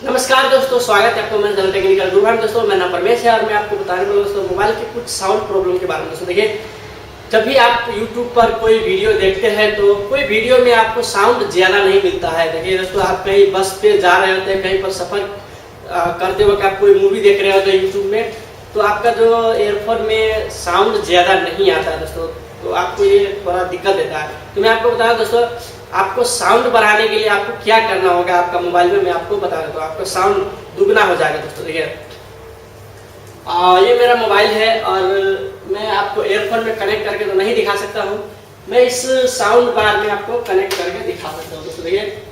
नमस्कार दोस्तों, स्वागत है आपको मेरे चैनल टेक्निकल गुरु में। दोस्तों मेरा नाम परमेश है और मैं आपको बताने वाला हूं दोस्तों मोबाइल के कुछ साउंड प्रॉब्लम के बारे में। दोस्तों देखिए, जब भी आप YouTube पर कोई वीडियो देखते हैं तो कोई वीडियो में आपको साउंड ज़्यादा नहीं मिलता है। देखिए दोस्तों, आप कहीं बस पे जा रहे होते हैं, कहीं पर सफ़र करते वक्त आप कोई मूवी देख रहे होते हैं YouTube में, तो आपका जो एयरफोन में साउंड ज़्यादा नहीं आता है दोस्तों, तो आपको ये थोड़ा दिक्कत देता है। तो मैं आपको बताऊँ दोस्तों, आपको साउंड बढ़ाने के लिए आपको क्या करना होगा आपका मोबाइल में, मैं आपको बता देता हूँ। आपका साउंड दुगना हो जाएगा दोस्तों। देखिए, ये मेरा मोबाइल है और मैं आपको एयरफोन में कनेक्ट करके तो नहीं दिखा सकता हूँ, मैं इस साउंड बार में आपको कनेक्ट करके दिखा सकता हूँ दोस्तों। देखिए,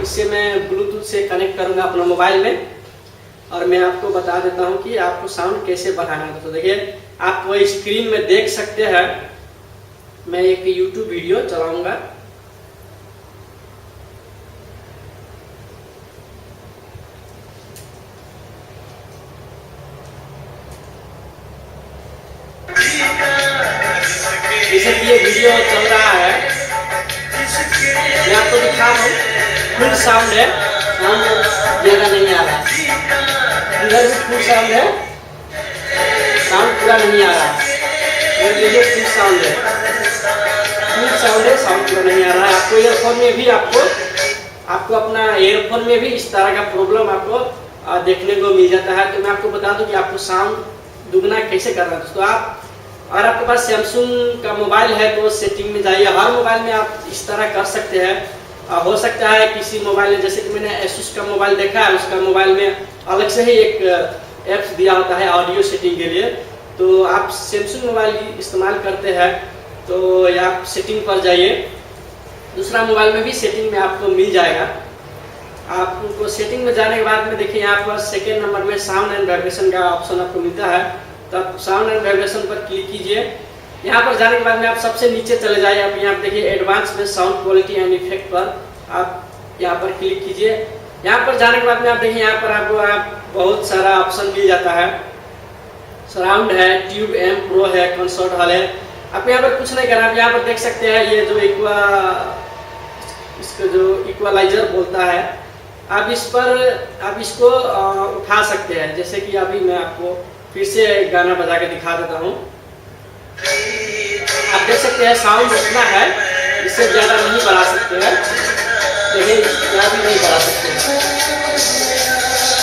इससे मैं ब्लूटूथ से कनेक्ट करूँगा अपना मोबाइल में और मैं आपको बता देता हूँ कि आपको साउंड कैसे बढ़ाना है दोस्तों। देखिए, आप वही स्क्रीन में देख सकते हैं, मैं एक YouTube वीडियो चलाऊँगा। जैसे कि ये वीडियो चल रहा है, मैं आपको दिखा रहा हूँ, फुल साउंड है, साउंड ज़्यादा नहीं आ रहा। इधर भी फुल साउंड है, साउंड पूरा नहीं आ रहा। ये फुल साउंड है, साउंड पूरा नहीं आ रहा है। आपको ईयरफोन में भी आपको अपना ईयरफोन में भी इस तरह का प्रॉब्लम आपको देखने को मिल जाता है। तो मैं आपको बता दूं कि आपको साउंड दुगना कैसे करना है दोस्तों। आप अगर आपके पास सैमसंग का मोबाइल है तो सेटिंग में जाइए। हर मोबाइल में आप इस तरह कर सकते हैं। हो सकता है किसी मोबाइल में, जैसे कि मैंने एसुस का मोबाइल देखा है, उसका मोबाइल में अलग से ही एक ऐप्स दिया होता है ऑडियो सेटिंग के लिए। तो आप सैमसंग मोबाइल इस्तेमाल करते हैं तो आप सेटिंग पर जाइए, दूसरा मोबाइल में भी सेटिंग में आपको मिल जाएगा। आपको सेटिंग में जाने के बाद में देखिए, यहाँ पर सेकेंड नंबर में साउंड एंड वाइब्रेशन का ऑप्शन आपको मिलता है, तो आप साउंड एंड वाइब्रेशन पर क्लिक कीजिए। यहाँ पर जाने के बाद में आप सबसे नीचे चले जाइए। आप यहाँ देखिए एडवांस में साउंड क्वालिटी एंड इफेक्ट पर आप यहाँ पर क्लिक कीजिए। यहाँ पर जाने के बाद में आप देखिए, यहाँ पर आपको बहुत सारा ऑप्शन मिल जाता है। सराउंड है, ट्यूब एम प्रो है, कंसर्ट हॉल है। आप यहाँ पर कुछ नहीं करना, आप यहाँ पर देख सकते हैं ये जो इसको जो इक्वलाइजर बोलता है, आप इसको उठा सकते हैं। जैसे कि अभी मैं आपको फिर से गाना बजा के दिखा देता हूँ। आप देख सकते हैं साउंड उतना है, इससे ज़्यादा नहीं बढ़ा सकते हैं। देखिए, यहाँ भी नहीं बढ़ा सकते हैं।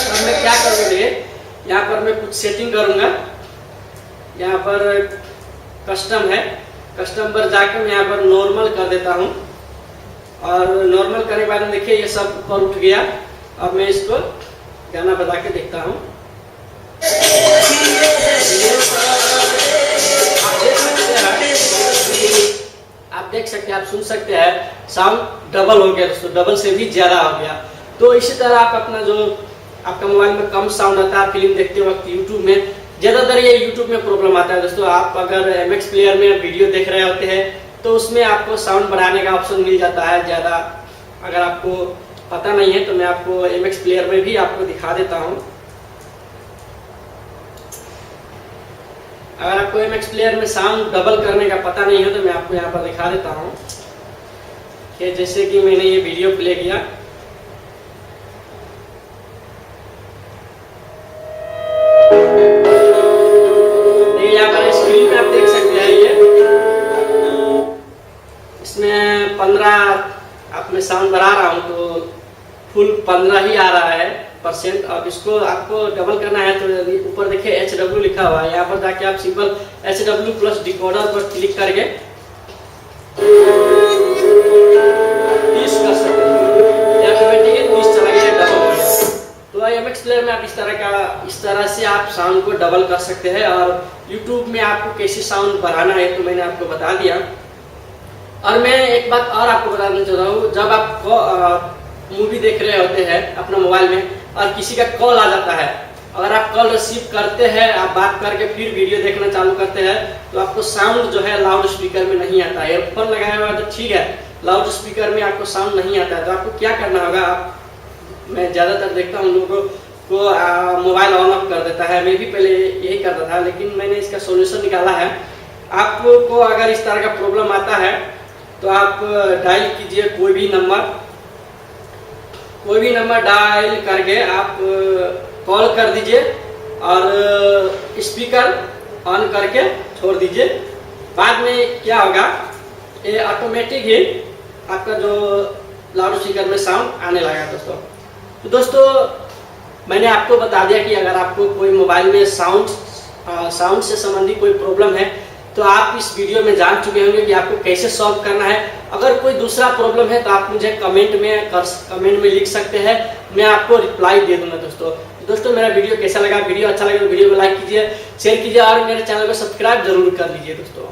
अब मैं क्या करूँगा, देखिए यहाँ पर मैं कुछ सेटिंग करूँगा। यहाँ पर कस्टम है, कस्टम पर जाकर मैं यहाँ पर नॉर्मल कर देता हूँ और नॉर्मल करने के बाद में देखिए ये सब ऊपर उठ गया। अब मैं इसको गाना बजा के देखता हूँ। आप देख सकते हैं, आप सुन सकते हैं साउंड डबल हो गया दोस्तों, डबल से भी ज़्यादा हो गया। तो इसी तरह आप अपना जो आपका मोबाइल में कम साउंड आता है फिल्म देखते वक्त YouTube में, ज़्यादातर ये YouTube में प्रॉब्लम आता है दोस्तों। आप अगर MX प्लेयर में वीडियो देख रहे होते हैं तो उसमें आपको साउंड बढ़ाने का ऑप्शन मिल जाता है ज़्यादा। अगर आपको पता नहीं है तो मैं आपको MX प्लेयर में भी आपको दिखा देता हूँ। अगर आपको MX प्लेयर में साउंड डबल करने का पता नहीं है तो मैं आपको यहाँ पर दिखा देता हूँ कि जैसे कि मैंने ये वीडियो प्ले किया, यहाँ पर स्क्रीन में आप देख सकते हैं ये इसमें 15 आप मैं साउंड बढ़ा रहा हूँ तो फुल 15 ही आ रहा है %। अब इसको आपको डबल करना है तो ऊपर देखिए HW लिखा हुआ है, यहाँ पर जाके आप सिंपल HW प्लस डिकोडर पर क्लिक करके 30 कर सकते हैं। या फिर बैठिए 30 चला गया, डबल हो गया। तो MX प्लेयर में आप इस तरह से आप साउंड को डबल कर सकते हैं। और YouTube में आपको कैसे साउंड बढ़ाना है तो मैंने आपको बता दिया। और मैं एक बात और आपको बताना चाह रहा हूँ, जब आप मूवी देख रहे होते हैं अपना मोबाइल में और किसी का कॉल आ जाता है, अगर आप कॉल रिसीव करते हैं, आप बात करके फिर वीडियो देखना चालू करते हैं तो आपको साउंड जो है लाउड स्पीकर में नहीं आता है। ईयरफोन लगाया हुआ तो ठीक है, लाउड स्पीकर में आपको साउंड नहीं आता है। तो आपको क्या करना होगा, मैं ज़्यादातर देखता हूँ लोगों को मोबाइल ऑन ऑफ कर देता है, मैं भी पहले यही करता था, लेकिन मैंने इसका सोल्यूशन निकाला है। आपको अगर इस तरह का प्रॉब्लम आता है तो आप डायल कीजिए कोई भी नंबर कोई भी नंबर डायल करके आप कॉल कर दीजिए और स्पीकर ऑन करके छोड़ दीजिए। बाद में क्या होगा, ये ऑटोमेटिक ही आपका जो लाउड स्पीकर में साउंड आने लगा दोस्तों। तो दोस्तों मैंने आपको बता दिया कि अगर आपको कोई मोबाइल में साउंड से संबंधी कोई प्रॉब्लम है तो आप इस वीडियो में जान चुके होंगे कि आपको कैसे सॉल्व करना है। अगर कोई दूसरा प्रॉब्लम है तो आप मुझे कमेंट में लिख सकते हैं, मैं आपको रिप्लाई दे दूंगा दोस्तों। मेरा वीडियो कैसा लगा, वीडियो अच्छा लगा तो वीडियो को लाइक कीजिए, शेयर कीजिए और मेरे चैनल को सब्सक्राइब जरूर कर लीजिए दोस्तों।